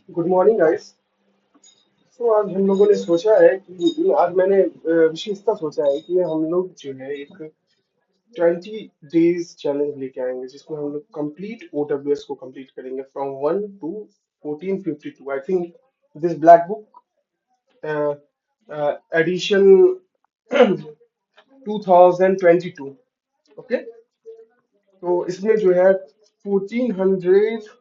Good morning guys. तो आज हम लोगों ने सोचा है कि आज मैंने विशेषता सोचा है कि हम लोग जो है एक 20 डेज चैलेंज लेके आएंगे जिसमें हम लोग कंप्लीट ओडब्ल्यूएस को कंप्लीट करेंगे from 1 to 1452। I think this black book edition 2022। Okay, तो इसमें जो है 1400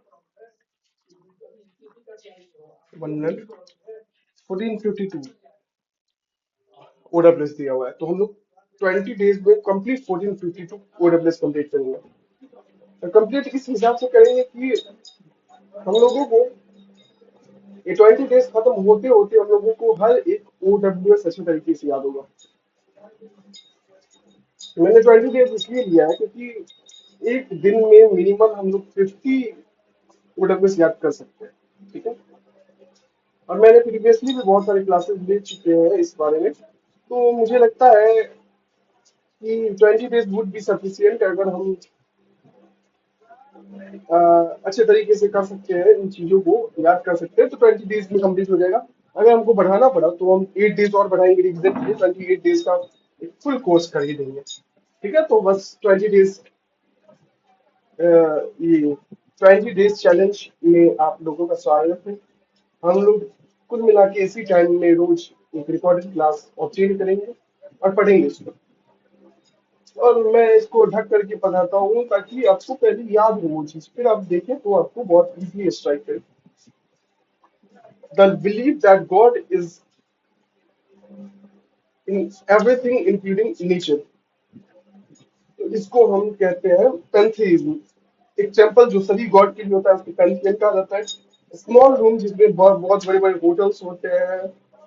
वन मिनट 1452 ओडब्ल्यूएस दिया हुआ है, तो हम लोग 20 डेज में कंप्लीट 1452 ओडब्ल्यूएस कंप्लीट करेंगे। कंप्लीट इस हिसाब से करेंगे कि हम लोगों को ये 20 डेज खत्म होते होते हम लोगों को हर एक ओडब्ल्यूएस अच्छे तरीके से याद होगा। मैंने 20 डेज इसलिए लिया है क्योंकि एक दिन में मिनिमम हम लोग 50 ओडब्ल्यूएस याद कर सकते हैं। ठीक है, और मैंने प्रीवियसली भी बहुत सारे क्लासेस ले चुके हैं इस बारे में, तो मुझे लगता है कि 20 डेज वुड बी सफिशियंट अगर हम अच्छे तरीके से कर सकते हैं, इन चीजों को याद कर सकते हैं, तो 20 डेज में कंप्लीट हो जाएगा। अगर हमको बढ़ाना पड़ा तो हम 8 डेज और बढ़ाएंगे रिवीजन के लिए, 28 डेज का एक फुल कोर्स कर ही देंगे। ठीक है, तो बस 20 डेज, ये 20 डेज चैलेंज में आप लोगों का स्वागत है। हम लोग कुल मिला के इसी टाइम में रोज एक रिकॉर्डेड क्लास ऑब्टेन करेंगे और पढ़ेंगे इसको। और मैं इसको ढक करके पढ़ाता हूँ ताकि आपको पहले याद हो वो चीज, फिर आप देखें तो आपको बहुत इजीली स्ट्राइक करे। The belief that God is in everything including nature, तो इसको हम कहते हैं पैंथेइज्म। एक टेम्पल जो सभी गॉड के लिए होता है उसको पैंथियन कहा जाता है। स्मॉल रूम जिसमें बहुत बहुत बड़े बड़े होटल्स होते हैं,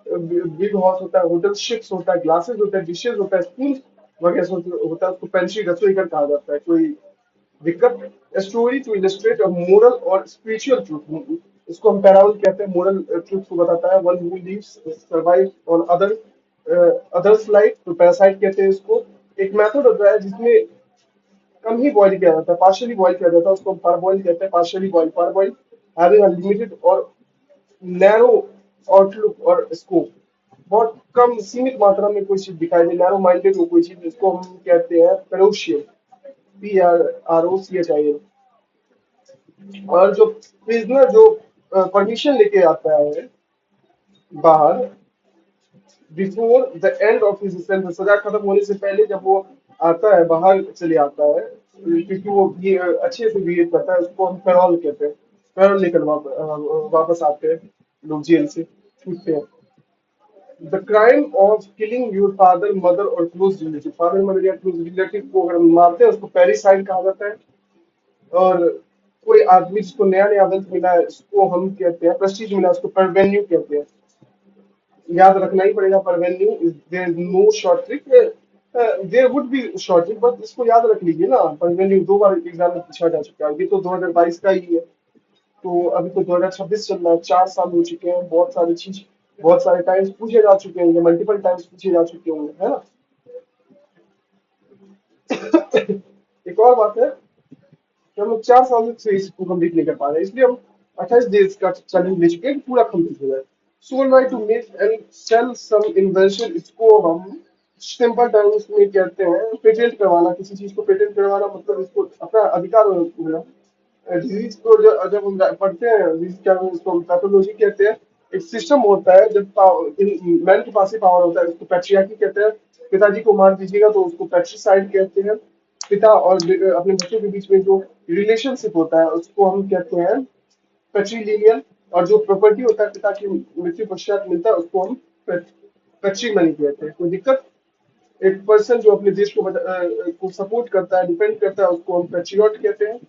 बिग हाउस होता है, होटल शिप्स होता है, ग्लासेस होता है, डिशेज होता है, स्पून वगैरह होता है, उसको पेंट्री रसोई घर कहा जाता है। कोई दिक्कत, story to illustrate a moral और स्पिरिचुअल ट्रूथ, इसको हम पैराबल कहते हैं, मोरल ट्रूथ को बताता है। One who lives survive on others life, तो पैरासाइट कहते हैं इसको। एक मेथड होता है जिसमें कम ही बॉईल किया जाता है, पार्शियली बॉईल किया जाता है, उसको हम पारबॉइल कहते हैं। Partially boil, parboil having a limited और नैरो आउटलुक और स्कोप, बहुत कम सीमित मात्रा में कोई चीज दिखाई दे, नैरो माइंडेड हो कोई चीज, जिसको हम कहते हैं पेरोशियल, PROCHIL। और जो प्रिजनर जो परमिशन लेके आता है बाहर before the end of his sentence, सजा खत्म होने से पहले जब वो आता है, बाहर चले आता है, क्योंकि वो ये अच्छे से बिहेव करता है, उसको हम पैरोल कहते हैं। पैरोल लेकर वापस आते हैं लोग जेल से, छूटते हैं। The crime of killing your father mother और क्लोज रिलेटिव, फादर मदर या क्लोज रिलेटिव को अगर हम मारते हैं उसको पेरिसाइड कहा जाता है। और कोई आदमी जिसको नया नया वेल्थ मिला है उसको हम कहते हैं, प्रेस्टीज मिला है, उसको परवेन्यू कहते हैं। याद रखना ही पड़ेगा, परवेन्यू is there no short trick, there would be short trick, but इसको याद रख लीजिए ना। परवेन्यू 2 बार एग्जाम में पूछा जा चुका है, अभी तो 2022 का ही है, तो अभी तो 2026 चल रहा है, 4 साल हो चुके हैं। बहुत सारी चीज बहुत सारे टाइम्स पूछे जा चुके होंगे, मल्टीपल टाइम्स पूछे जा चुके होंगे, है ना। एक और बात है कि हम लोग 4 साल से इसको कंप्लीट नहीं कर पा रहे हैं, इसलिए हम 28 डेज का चैलेंज ले चुके हैं कि पूरा कंप्लीट हो जाए। Sole right to make and sell some invention, इसको हम सिंपल टर्म्स में कहते हैं पेटेंट करवाना। किसी चीज को पेटेंट करवाना मतलब इसको अपना अधिकार मिला। डिजीज को जब हम पढ़ते हैं, डिजीज क्या है, उसको हम पैथोलॉजी कहते हैं। एक सिस्टम होता है जब मैन के पास ही पावर होता है, उसको पैट्रियार्की कहते हैं। पिताजी को मार दीजिएगा तो उसको पैट्रिसाइड कहते हैं। पिता और अपने बच्चों के बीच में जो रिलेशनशिप होता है उसको हम कहते हैं पैट्रिलिनियल। और जो प्रॉपर्टी होता है पिता की मृत्यु पश्चात मिलता है उसको हम पैट्रिमनी कहते हैं। कोई दिक्कत, एक पर्सन जो अपने देश को सपोर्ट करता है, डिपेंड करता है, उसको हम पैट्रियट कहते हैं।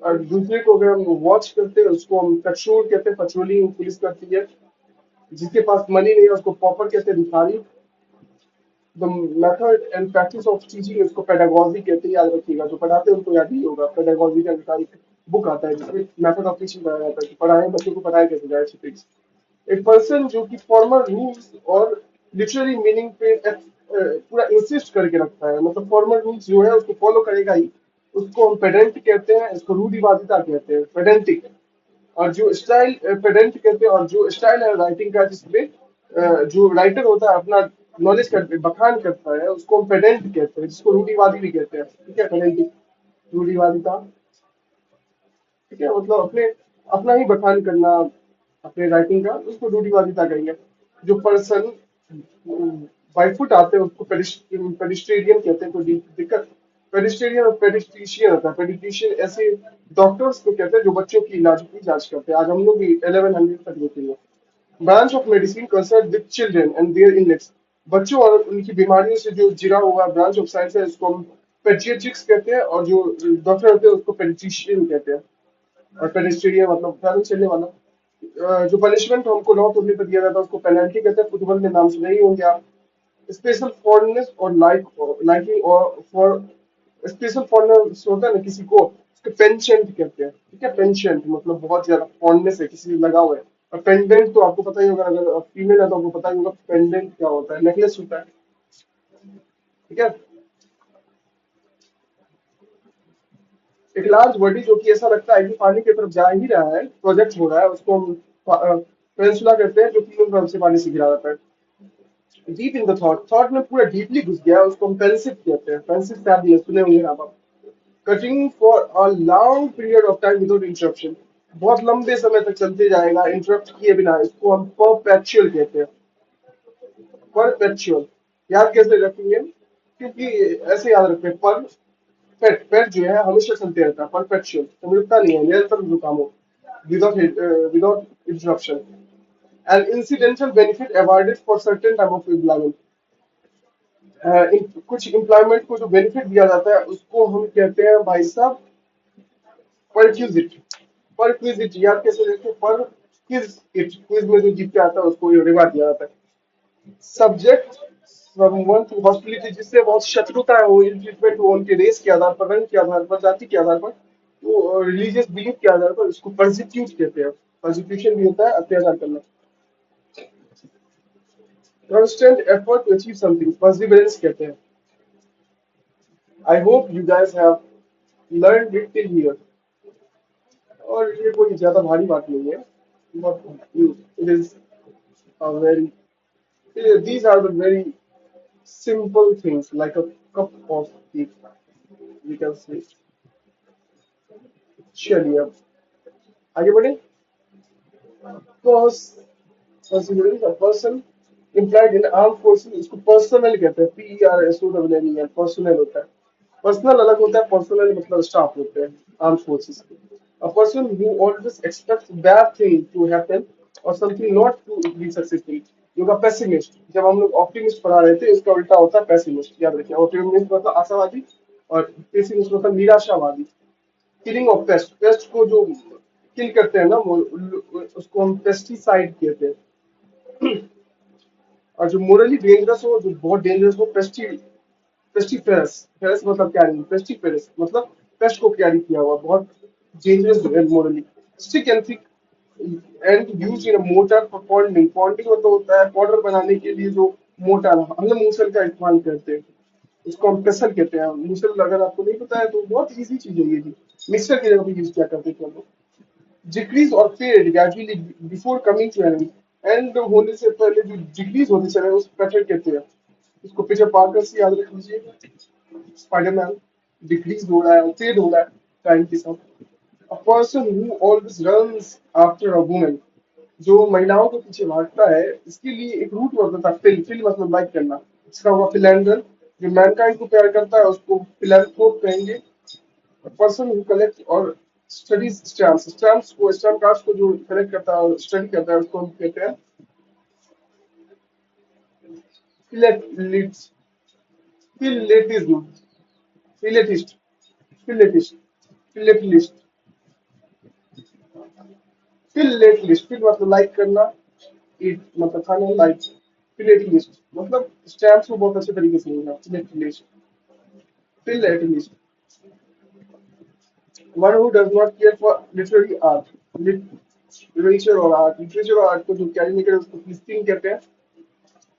और दूसरे को अगर हम वॉच करते हैं उसको हम पेट्रोल कहते हैं, पेट्रोलिंग पुलिस करती है। जिसके पास मनी नहीं है उसको पॉपर कहते हैं, भिखारी। The method and practice of teaching, इसको पेडागोजी कहते हैं, याद रखिएगा। जो पढ़ाते हैं उनको याद ही होगा, पेडागोजी का भिखारी बुक आता है जिसमें मेथड ऑफ टीचिंग बताया जाता है कि पढ़ाएं, बच्चों को पढ़ाया कैसे जाए अच्छे तरीके से। एक पर्सन जो कि फॉर्मल रूल्स और लिटरेरी मीनिंग पे पूरा इंसिस्ट करके रखता है, मतलब फॉर्मल रूल्स जो है उसको फॉलो करेगा ही, उसको हम पेडेंट कहते हैं। इसको रूढ़िवादिता कहते हैं, पेडेंटिक। और जो स्टाइल पेडेंट कहते हैं, और जो स्टाइल है राइटिंग का जिसमें जो राइटर होता है अपना नॉलेज करते बखान करता है उसको हम पेडेंट कहते हैं, जिसको रूढ़िवादी भी कहते हैं। ठीक है, पेडेंटिक रूढ़िवादिता। ठीक है, मतलब अपने अपना ही बखान करना अपने राइटिंग का, उसको रूढ़िवादिता कहेंगे। जो पर्सन बाई फुट आते हैं उसको पेडिस्ट्रेरियन कहते हैं। कोई दिक्कत? पेडिस्ट्रेरियन और पेडिस्ट्रिशियन होता है। पेडिस्ट्रिशियन ऐसे डॉक्टर्स को कहते हैं जो बच्चों की इलाज की जांच करते हैं। आज हम लोग 1100 तक होते हैं। Branch of medicine concern with children and their illness, बच्चों और उनकी बीमारियों से जो जुड़ा हुआ ब्रांच ऑफ साइंस है उसको हम पेडियाट्रिक्स कहते हैं, और जो डॉक्टर होते हैं उसको पेडिट्रिशियन कहते हैं। और पेडिस्ट्रियन मतलब पैदल चलने वाला। जो पनिशमेंट हमको लॉ तोड़ने पर दिया जाता है उसको पेनल्टी कहते हैं। फुटबॉल में नाम सुने ही होंगे आप। स्पेशल फॉरनेस और लाइकिंग और फॉर स्पेशल फॉरनेस होता है ना किसी को, उसको पेंशेंट कहते हैं। ठीक है, पेंशेंट मतलब बहुत ज्यादा फॉरनेस है किसी से लगा हुआ है। और पेंडेंट तो आपको पता ही होगा, अगर फीमेल है तो आपको पता ही होगा पेंडेंट क्या होता है, नेकलेस होता है। ठीक है, एक लार्ज बॉडी जो कि ऐसा लगता है कि पानी की तरफ जा ही रहा है, प्रोजेक्ट हो रहा है, उसको हम पेनिसुला कहते हैं, जो तीनों तरफ से पानी से घिरा रहता है। Deep in the thought, thought में पूरा डीपली घुस गया, उसको हम पेंसिव कहते हैं। पेंसिव शायद ये सुने होंगे आप। Cutting for a long period of time without interruption, बहुत लंबे समय तक चलते जाएगा इंटरप्ट किए बिना, इसको हम परपेचुअल कहते हैं। परपेचुअल याद कैसे रखेंगे? क्योंकि ऐसे याद रखते हैं, पर पेट पेट जो है हमेशा चलते रहता है। परपेचुअल तो रुकता नहीं है, निरंतर जो काम हो, without without interruption. And incidental benefit awarded for certain time of employment, कुछ एम्प्लॉयमेंट को जो बेनिफिट दिया जाता है उसको हम कहते हैं भाई साहब परक्यूजिट। परक्यूजिट याद कैसे रखें? पर क्विज इट, क्विज में जो जीत के आता है उसको ये रिवार्ड दिया जाता है। सब्जेक्ट समवन टू हॉस्टिलिटी, जिससे बहुत शत्रुता है, वो इल ट्रीटमेंट हो उनके रेस के आधार पर, रंग के आधार पर, जाति के आधार पर, वो रिलीजियस बिलीफ के आधार पर, उसको परसिक्यूट कहते हैं। परसिक्यूशन भी होता है अत्याचार करना। constant effort to achieve something, perseverance कहते हैं। I hope you guys have learned it till here। और ये कोई ज्यादा भारी बात नहीं है, but it is a very, these are the very simple things like a cup of tea, we can say। चलिए अब आगे बढ़े। Cause perseverance, a person employed in armed forces, इसको पर्सनल कहते हैं। PERSONAL, पर्सनल होता है। पर्सनल अलग होता है, पर्सनल मतलब स्टाफ होते हैं आर्म फोर्सेस के। A person who always expects bad thing to happen or something not to be successful, जो का पेसिमिस्ट। जब हम लोग ऑप्टिमिस्ट पढ़ा रहे थे इसका उल्टा होता है पेसिमिस्ट, याद रखिए। ऑप्टिमिस्ट मतलब आशावादी और पेसिमिस्ट मतलब निराशावादी। किलिंग ऑफ पेस्ट, पेस्ट को जो किल करते हैं ना वो, उसको हम पेस्टिसाइड कहते हैं। और जो मोरली डेंजरस हो, जो बहुत डेंजरस हो, पेस्टिफेरस। फेरस मतलब कैरी, पेस्टिफेरस मतलब पेस्ट को कैरी किया हुआ, बहुत डेंजरस है morally. Stick and thick and use in mortar for ponding, ponding मतलब होता है पाउडर बनाने के लिए जो मोटर, हम लोग मूसल का इस्तेमाल करते हैं, उसको हम पेसल कहते हैं। मूसल अगर आपको नहीं पता है तो बहुत इजी चीज है ये भी, मिक्सर की जगह पे यूज किया करते थे हम लोग। डिक्रीज और fade gradually before coming to end, end होने से पहले जो डिक्रीज होते चले उस पैटर्न कहते हैं। इसको पीछे पार्कर से याद रख लीजिए। स्पाइडरमैन डिक्रीज हो रहा है, फेड हो रहा है टाइम के साथ। अ person who always runs after a woman, जो महिलाओं के पीछे भागता है, इसके लिए एक रूट वर्ड था फिल। फिल मतलब लाइक करना, इसका हुआ फिलेंडर। जो मैनकाइंड को प्यार करता है उसको फिलेंथ्रोप कहेंगे। पर्सन हु कलेक्ट और स्टडीज स्टैम्प्स, स्टैम्प्स को, स्टैम्प कार्ड्स को जो कलेक्ट करता है और स्टडी करता है उसको हम कहते हैं फिलेटलिस्ट। फिलेटिज्म, फिलेटिस्ट, फिलेटिस्ट, फिलेटलिस्ट, फिलेटलिस्ट। फिल मतलब लाइक करना, ईट मतलब खाना, लाइक। फिलेटलिस्ट मतलब स्टैम्प्स को बहुत अच्छे तरीके से लेना। फिलेटलिस्ट, फिलेटलिस्ट। One who does not care for literary art, literature और आर्ट, लिटरेचर और आर्ट को जो कैरी नहीं करे उसको फिलिस्तीन कहते हैं।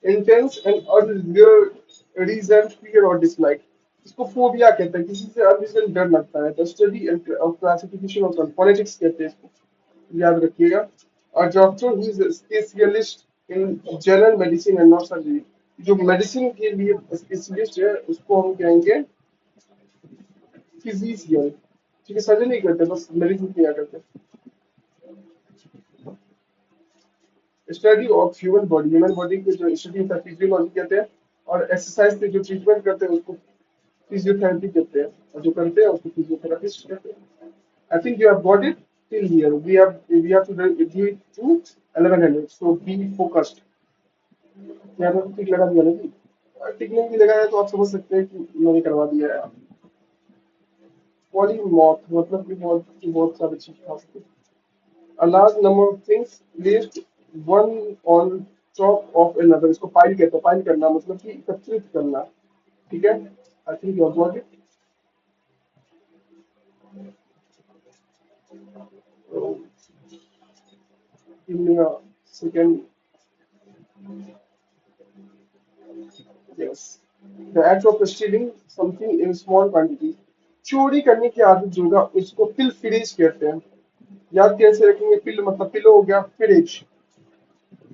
इंटेंस एंड अनरीजन फियर और डिसलाइक, इसको फोबिया कहते हैं, किसी से अनरीजन डर लगता है। The study of classification of phonetics कहते हैं इसको। याद रखिएगा। और doctor who is specialist in general medicine and not surgery, जो मेडिसिन के लिए स्पेशलिस्ट है उसको हम कहेंगे फिजिशियन। ठीक है, सर्जरी नहीं करते, बस मेडिसिन किया करते। स्टडी ऑफ ह्यूमन बॉडी की जो स्टडी होता है फिजियोलॉजी कहते हैं। और एक्सरसाइज पे जो ट्रीटमेंट करते हैं उसको फिजियोथेरेपी कहते हैं, और जो करते हैं उसको फिजियोथेरेपिस्ट कहते हैं। I think you have got it till here. We have to do it to 1100. So be focused. यहाँ तो टिक लगा दिया ना जी। टिक नहीं भी लगाया तो आप समझ सकते हैं कि मैंने करवा दिया है। पॉलीमॉर्फ मतलब कि बहुत सारी चीज खा सकते हैं। A large number of things placed one on top of another, इसको पाइल कहते हैं। पाइल करना मतलब कि एकत्रित करना। ठीक है, आई think you got it. Give me a second. Yes, the act of stealing something in small quantity, चोरी करने की आदत जो होगा उसको पिलफिरेज कहते हैं। याद कैसे रखेंगे? पिल मतलब पिलो हो गया, फिरेज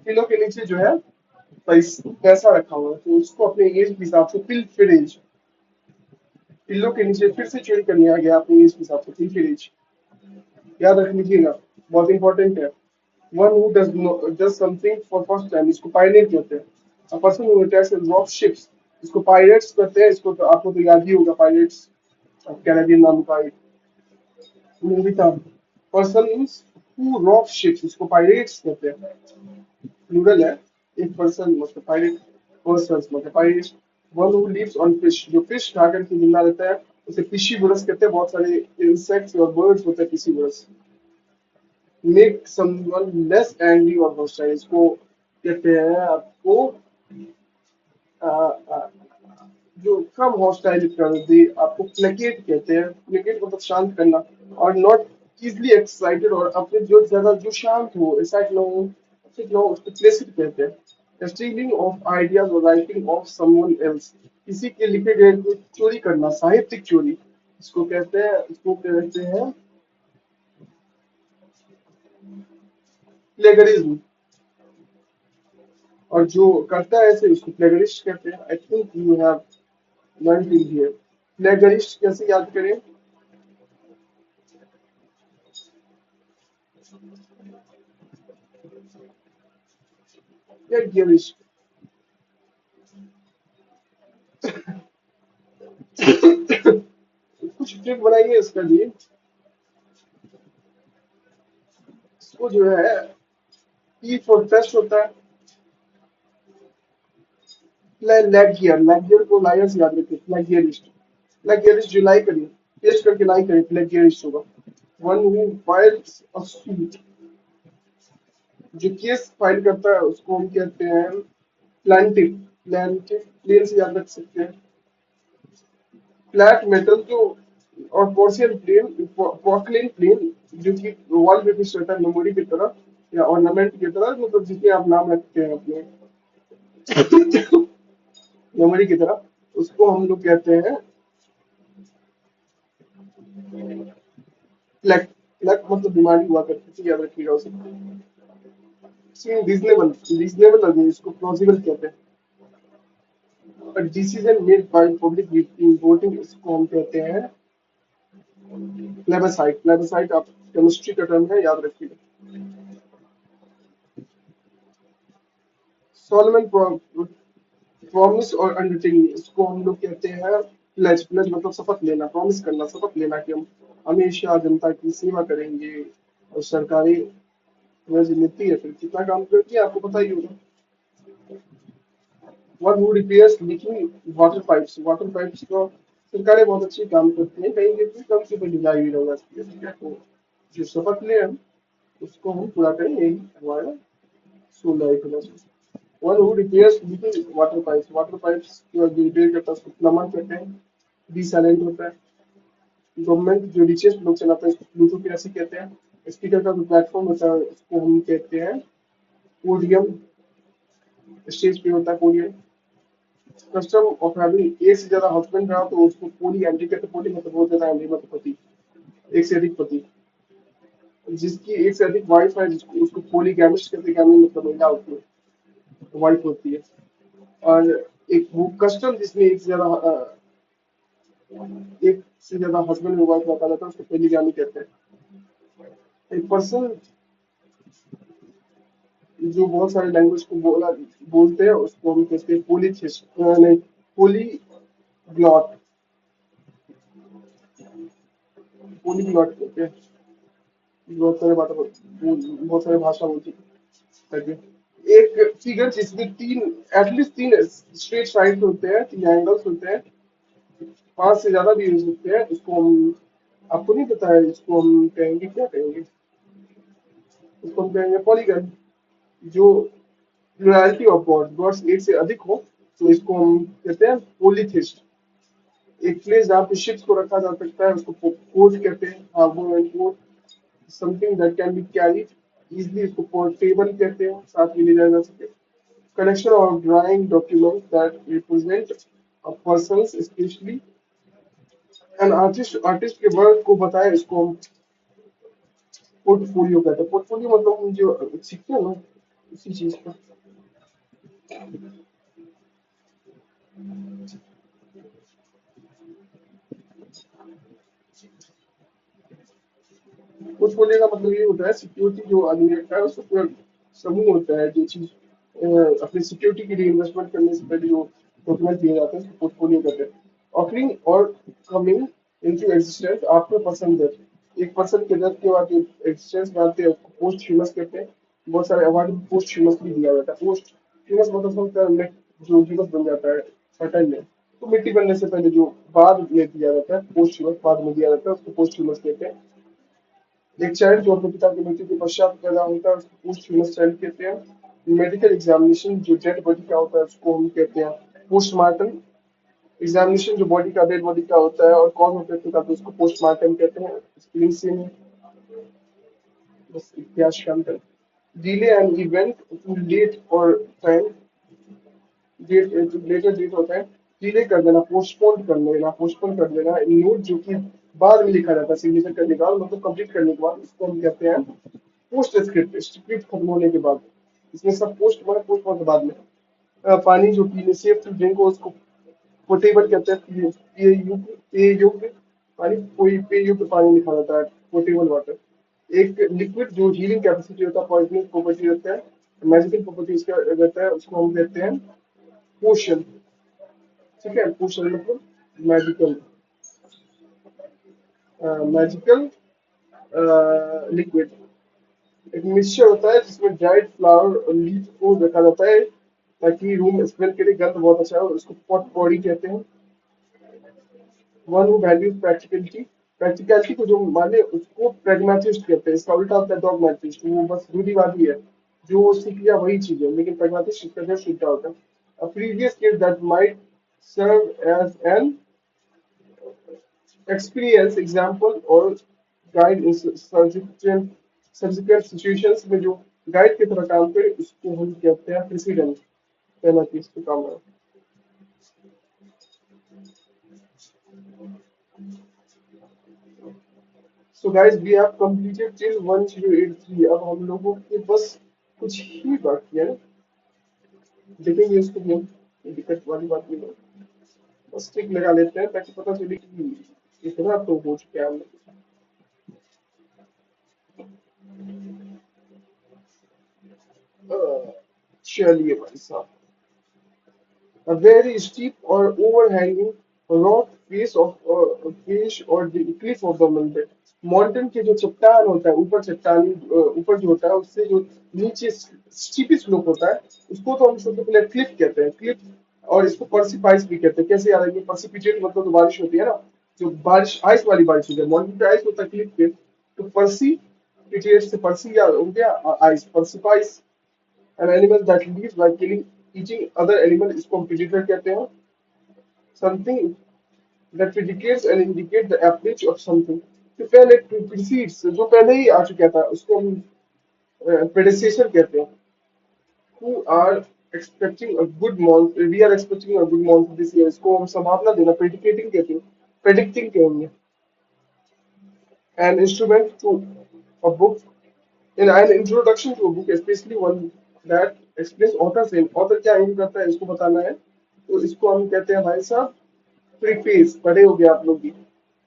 पिलो के नीचे जो है पैसा रखा हुआ है, तो उसको अपने एज के हिसाब से पिलफिरेज, पिल्लों के नीचे फिर से चोरी करने आ गया अपनी एज के हिसाब से पिलफिरेज। याद रख लीजिएगा, बहुत इंपॉर्टेंट है। One who does something for first time, इसको पायरेट कहते हैं। A person who attacks and rob ships, इसको पायरेट्स कहते हैं। इसको तो आपको तो याद ही होगा, पायरेट्स कैनेडियन नाम का एक मूवी था। पर्सन हु रॉब शिप्स, इसको पायरेट्स कहते हैं। प्लूरल है, एक पर्सन मतलब पायरेट, पर्सन मतलब pirate. One who lives on fish, जो फिश खा करके जिंदा रहता है उसे पिशीवरस कहते हैं। बहुत सारे इंसेक्ट्स और बर्ड्स होते हैं पिशीवरस। मेक समवन लेस एंग्री और हॉस्टाइल, इसको कहते हैं आपको आ, आ, जो कम हॉस्टाइल कर दे, आपको प्लेकेट कहते हैं। प्लेकेट मतलब शांत करना। और नॉट इजली एक्साइटेड, और अपने जो ज्यादा जो शांत हो, एक्साइट ना हो, ठीक ना हो, उसको प्लेसिड कहते हैं। स्टीलिंग ऑफ आइडियाज और राइटिंग ऑफ समवन एल्स, किसी के लिखे गए को चोरी करना, साहित्यिक चोरी इसको कहते हैं। इसको कहते हैं प्लेगरिज्म। और जो करता है ऐसे उसको प्लेगरिस्ट कहते हैं। I think you have learn till here. Plagiarist कैसे याद करें? प्लेगरिस्ट कुछ ट्रिक बनाइए इसका जी। इसको जो है पी फॉर टेस्ट होता है। लैगियर को लायर से याद रखिए, प्लेगियरिस्ट। प्लेगियरिस्ट जो लाई करिए, टेस्ट करके लाई करिए, प्लेगियरिस्ट होगा। One who files a suit, जो केस फाइल करता है उसको हम कहते हैं प्लांटिव। प्लांटिव प्लेन से याद रख सकते हैं। फ्लैट मेटल जो, और पोर्सियन प्लेन, पोर्टलैंड प्लेन जो कि वॉल पे फिक्स रहता है मेमोरी की तरह या ऑर्नामेंट की तरह, मतलब जिसके आप नाम रखते हैं अपने मेमोरी की तरह, उसको हम लोग कहते हैं फ्लैट। फ्लैट मतलब बीमारी हुआ करती थी, याद रखिएगा उसे। रीजनेबल, रीजनेबल इसको प्लॉजिबल कहते हैं। Decision made by public voting, इसको हम कहते हैं प्लेबसाइट। प्लेबसाइट आप केमिस्ट्री का टर्म है, याद रखिएगा। सोलमन प्रॉमिस और अंडरटेकिंग, इसको हम लोग कहते हैं प्लेज। प्लेज मतलब शपथ लेना, प्रॉमिस करना, शपथ लेना कि हम हमेशा जनता की सेवा करेंगे। और सरकारी राजनीति है, फिर कितना काम करती है आपको पता ही होगा। One who repairs leaking water pipes, water pipes को सरकारें बहुत अच्छी काम करती हैं, कहीं भी कम से कम ढिलाई भी हो जाती है। ठीक है, तो जो शपथ ले हम उसको हम पूरा करें, यही हमारा सोल लाइफ है। One who repairs leaking water pipes जो रिपेयर करता है उसको प्लम्बर कहते हैं। बी साइलेंट होता है। गवर्नमेंट जो रिचेस्ट लोग चलाते हैं उसको प्लूटोक्रेसी कहते हैं। स्पीकर का जो प्लेटफॉर्म होता है उसको हम कहते हैं पोडियम। स्टेज पे होता है पोडियम। कस्टम ऑफ हैविंग एक से ज्यादा हस्बैंड रहा तो उसको पोली एंटी कहते हैं। पोली मतलब बहुत ज्यादा एंटी मतलब पति, एक से अधिक पति। जिसकी एक से अधिक वाइफ है, जिसको उसको पोलीगैमिस्ट कहते हैं। गैमी मतलब महिला होती है, वाइफ होती है। और एक वो कस्टम जिसमें एक से ज्यादा हस्बैंड और वाइफ रखा जाता है, उसको पोलीगैमी कहते हैं। एक पर्सन जो बहुत सारे लैंग्वेज को बोलते हैं, उसको हम कहते हैं पोलीथिस्ट, नहीं, पोलीग्लॉट। पोलीग्लॉट कहते हैं। बहुत सारे भाषा बोलती है। एक फिगर जिसमें तीन, एटलीस्ट तीन स्ट्रेट साइड होते हैं, तीन एंगल्स होते हैं, पांच से ज्यादा भी हो सकते हैं, इसको हम, आपको नहीं पता है, इसको हम कहेंगे, क्या कहेंगे, इसको हम कहेंगे पॉलीगन। जो प्लurality ऑफ गॉड्स एक से अधिक हो, तो इसको हम कहते हैं पोलीथिस्ट। एक प्लेस जहाँ पे शिप्स को रखा जा सकता है, उसको पोर्ट कहते हैं, harbour and port. Something that can be carried easily, इसको पोर्टेबल कहते हैं, साथ में ले जाया जा सके। Collection of drawing documents that represent a person's, especially an artist के वर्क को बताए, इसको हम पोर्टफोलियो कहते हैं। पोर्टफोलियो मतलब हम जो सीखते हैं ना, इसी चीज का। पोर्टफोलियो का मतलब ये होता है, सिक्योरिटी जो आदमी रखता है, उसका पूरा समूह होता है, जो चीज अपनी सिक्योरिटी के लिए इन्वेस्टमेंट करने से पहले जो डॉक्यूमेंट दिए जाते हैं, उसको पोर्टफोलियो कहते हैं। ऑफरिंग और coming into existence after person death, एक पर्सन के डेथ के बाद जो एग्जिस्टेंस में आते हैं, उसको पोस्ट ह्यूमस कहते हैं। बहुत सारे अवार्ड पोस्ट ह्यूमस भी दिया जाता है। पोस्ट ह्यूमस मतलब होता है जो ह्यूमस बन जाता है सर्टन में, तो मिट्टी बनने से पहले जो बाद में दिया जाता है, पोस्ट ह्यूमस बाद में दिया जाता है, उसको पोस्ट ह्यूमस कहते हैं। एक चाइल्ड जो अपने पिता की मृत्यु के पश्चात पैदा होता है, उसको पोस्ट ह्यूमस चाइल्ड कहते हैं। मेडिकल एग्जामिनेशन जो डेड बॉडी का होता है, उसको हम कहते हैं पोस्टमार्टम एग्जामिनेशन। जो बॉडी का, डेड बॉडी का होता है और कौन होता है, तो उसको पोस्टमार्टम कहते हैं। स्क्रीन से बस इतिहास का अंतर। Delay an event to late और टाइम, डेट लेटर डेट होता है, डिले कर देना, पोस्टपोन कर देना, पोस्टपोन कर देना। नोट जो कि बाद में लिखा जाता है सिग्नेचर करने के बाद, मतलब कंप्लीट करने के बाद, इसको हम कहते हैं पोस्ट स्क्रिप्ट, स्क्रिप्ट खत्म होने के बाद। इसमें सब पोस्ट मतलब पोस्ट के बाद में। पानी जो पीने सेफ टू ड्रिंक हो, उसको पोर्टेबल कहते हैं। पेय योग्य पानी, कोई पेय योग्य पानी लिखा जाता है, पोर्टेबल वाटर। एक लिक्विड जो हीलिंग कैपेसिटी होता है, पॉइजनिंग प्रॉपर्टी रहता है, मैजिकल प्रॉपर्टी उसका रहता है, उसको हम कहते हैं पोशन। ठीक है, पोशन मतलब मैजिकल, मैजिकल लिक्विड। एक मिक्सचर होता है जिसमें ड्राइड फ्लावर और लीफ को रखा जाता है, ताकि रूम स्मेल के लिए गंध बहुत अच्छा है, उसको पॉट पॉडी कहते हैं। One who values practicality, practicality को जो माने उसको प्रैग्मेटिस्ट कहते हैं। इसका उल्टा होता है डॉगमेटिस्ट, वो बस रूढ़िवादी है, जो सीख लिया वही चीज है। लेकिन प्रैग्मेटिस्ट इसका जस्ट उल्टा होता है। A previous skill that might serve as an experience example or guide in subsequent situations, में जो गाइड की तरह काम करे, उसको हम कहते हैं प्रेसिडेंट। पहला चीज तो काम है। So guys, we have completed till 1083। अब हम लोगों के बस कुछ ही बाकी है ना, देखेंगे इसको भी हम, कोई दिक्कत वाली बात नहीं है। बस टिक लगा लेते हैं ताकि पता चले कि इतना तो हो चुका है हम लोग। चलिए भाई साहब, a very steep or overhanging rock face or the cliff of the mountain। Mountain के जो चट्टान होता है, ऊपर चट्टानी, ऊपर जो होता है उससे जो नीचे स्टीपी स्लोप होता है, उसको तो हम सबसे पहले क्लिफ कहते हैं, क्लिफ। और इसको पर्सिपाइस भी कहते हैं। कैसे याद है, पर्सिपिटेट मतलब तो बारिश होती है ना, जो बारिश आइस वाली बारिश होती है, माउंटेन पे आइस होता है, क्लिफ पे तो पर्सी, पिटेट से पर्सी या हो गया ice, पर्सिपाइस। An animal that lives by killing, eating other animal, इसको हम predator कहते हैं। Something that predicates and indicate the approach of something, जो पहले precedes, जो पहले ही आ चुका था, उसको हम predecessor कहते हैं। Who are expecting a good month, we are expecting a good month this year, इसको हम संभावना देना predicating कहते हैं, predicting कहेंगे। An instrument to a book in an introduction to a book, especially one that explains author's aim. Author क्या aim करता है इसको बताना है, तो इसको हम कहते हैं भाई साहब प्रीफेस। पढ़े हो गए आप लोग भी।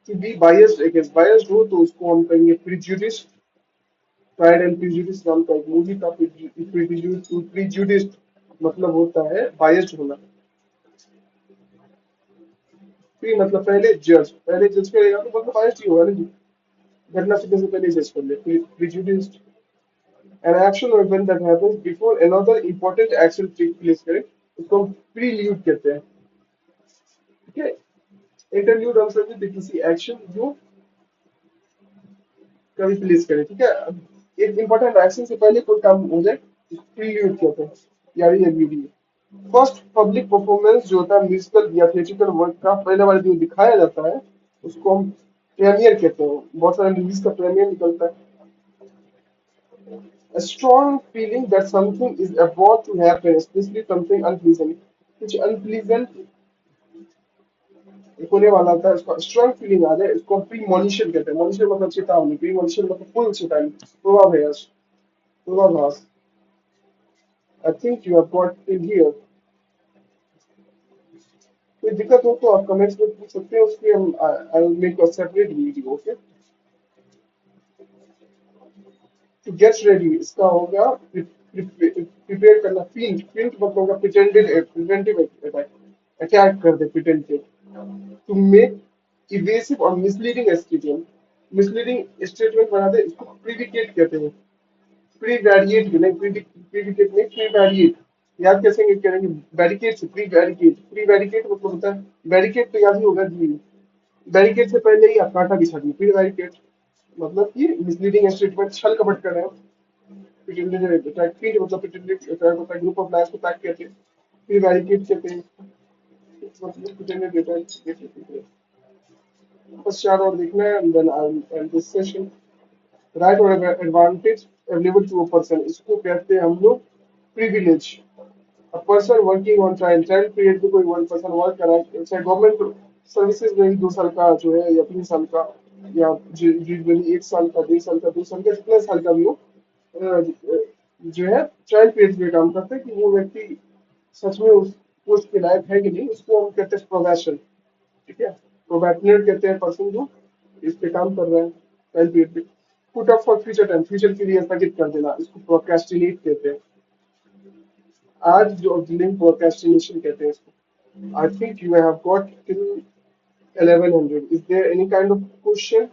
To be biased against, biased हो तो उसको हम कहेंगे प्रिजुडिस। प्राइड एंड प्रिजुडिस नाम का एक मूवी था। प्रिजुडिस मतलब होता है बायस्ड होना। प्री मतलब पहले जज करेगा तो मतलब बायस्ड ही होगा ना जी। घटना से कैसे पहले जज कर ले। Prejudice an action or event that happens before another important action take place करे, उसको हम प्रील्यूड कहते हैं। ठीक है। इंटरल्यूड हम समझते किसी एक्शन जो कभी प्लेस करे। ठीक है। अब एक इंपॉर्टेंट एक्शन से पहले कोई काम हो जाए प्रील्यूड कहते हैं, यानी एलयूडी। फर्स्ट पब्लिक परफॉर्मेंस जो होता है म्यूजिकल या थिएट्रिकल वर्क का पहले बार जो दिखाया जाता है उसको हम प्रीमियर कहते हैं। बहुत सारे मूवीज का प्रीमियर निकलता है। A strong feeling that something is about to happen, especially something unpleasant. कुछ अनप्लीजेंट होने वाला होता है, उसका स्ट्रॉन्ग फीलिंग आ जाए, इसको प्रीमोनिशन कहते हैं। मॉनिशन मतलब चेतावनी, प्रीमोनिशन मतलब पूर्व चेतावनी, पूर्वाभास। पूर्वाभास। आई think you have got in here. कोई दिक्कत हो तो आप कमेंट्स में पूछ सकते हैं, उसके हम I will make a separate video. Okay. To get ready इसका होगा प्रिपेयर करना। प्रिंट प्रिंट मतलब होगा प्रिटेंटिव अटैक, अटैक कर दे प्रिटेंटिव। टू मेक इवेसिव और मिसलीडिंग स्टेटमेंट, मिसलीडिंग स्टेटमेंट बना दे, इसको प्रिडिकेट कहते हैं। प्रीवैरिएट नहीं, प्रीडिकेट नहीं, प्रीवैरिएट। याद कैसे करेंगे? बैरिकेड से प्रीवैरिकेट। प्रीवैरिकेट मतलब होता है बैरिकेड, तो याद ही होगा जी। बैरिकेड से पहले ही आप कांटा बिछा दिए। प्रीवैरिकेट मतलब कि मिसलीडिंग स्टेटमेंट, छल कपट कर रहे हैं। प्रिटेंडेड अटैक, फीड मतलब प्रिटेंडेड अटैक होता है, ग्रुप ऑफ लायर्स को पैक कहते हैं। प्रीवैरिकेट कहते हैं मतलब प्रिटेंडेड अटैक। बस चार और देखना है and then I'll end this session. Right और advantage available to a person, इसको कहते हैं हम लोग privilege. A person working on trial, trial period में कोई वन पर्सन वर्क कर रहा है, चाहे गवर्नमेंट सर्विसेज में भी 2 साल का जो है या 3 साल का या यूजुअली 1 साल का, 1.5 साल का, 2 साल का, जितना साल का भी हो, जो है ट्रायल पीरियड में काम करता है कि वो व्यक्ति सच में उस पोस्ट के लायक है कि नहीं, उसको हम कहते हैं प्रोबेशन। ठीक है। प्रोबेशनर कहते हैं पर्सन जो इस पे काम कर रहा है टाइम पीरियड पे। Put up for future time, future के लिए स्थगित कर देना, इसको प्रोक्रेस्टिनेट कहते हैं। आज जो डिलिंग प्रोक्रेस्टिनेशन कहते हैं इसको। I think you have got till 1100। Is there any kind of question?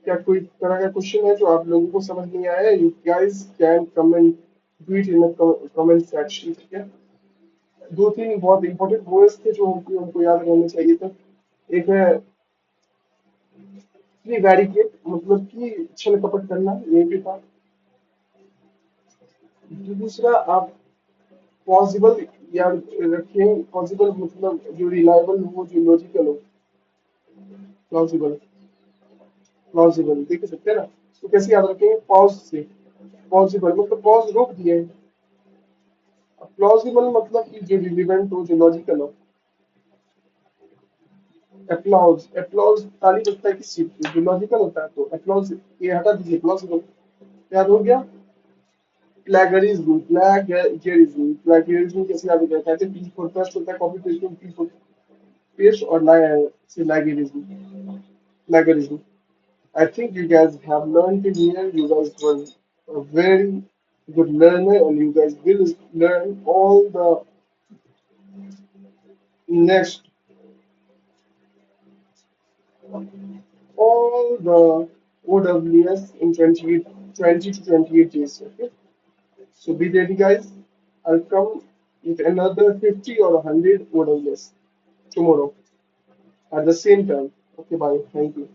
क्या कोई तरह का क्वेश्चन है जो आप लोगों को समझ नहीं आया है? You guys can comment, do it in comment section. ठीक है। 2-3 बहुत इंपॉर्टेंट वर्ड्स थे जो हमको हमको याद रहने चाहिए थे। एक है प्रीवैरिकेट मतलब कि छल कपट करना, ये भी था। दूसरा आप पॉसिबल याद रखें। पॉसिबल मतलब जो रिलायबल हो, जो लॉजिकल हो। प्लॉजिबल, प्लॉजिबल देख सकते हैं ना। तो कैसे याद रखेंगे? पॉज से। पॉसिबल मतलब पॉज रोक दिए। प्लॉजिबल मतलब कि जो रिलेवेंट हो, जो लॉजिकल हो। एप्लॉज, एप्लॉज ताली बजता है किस चीज की? जो लॉजिकल होता है, तो एप्लॉज ये हटा दीजिए। प्लॉजिबल याद हो गया। प्लेगरिज्म, प्लेगरिज्म, प्लेगरिज्म कैसे याद होता है? कहते हैं पी फॉर पेस्ट होता है, कॉपी पेस्ट में पी फॉर पेस्ट और plagiarism, plagiarism. I think you guys have learned in here. You guys were a very good learner, and you guys will learn next all the OWS in 20 to 28 days. Okay, so be ready, guys. I'll come with another 50 or 100 OWS tomorrow at the same time. Okay, bye. Thank you.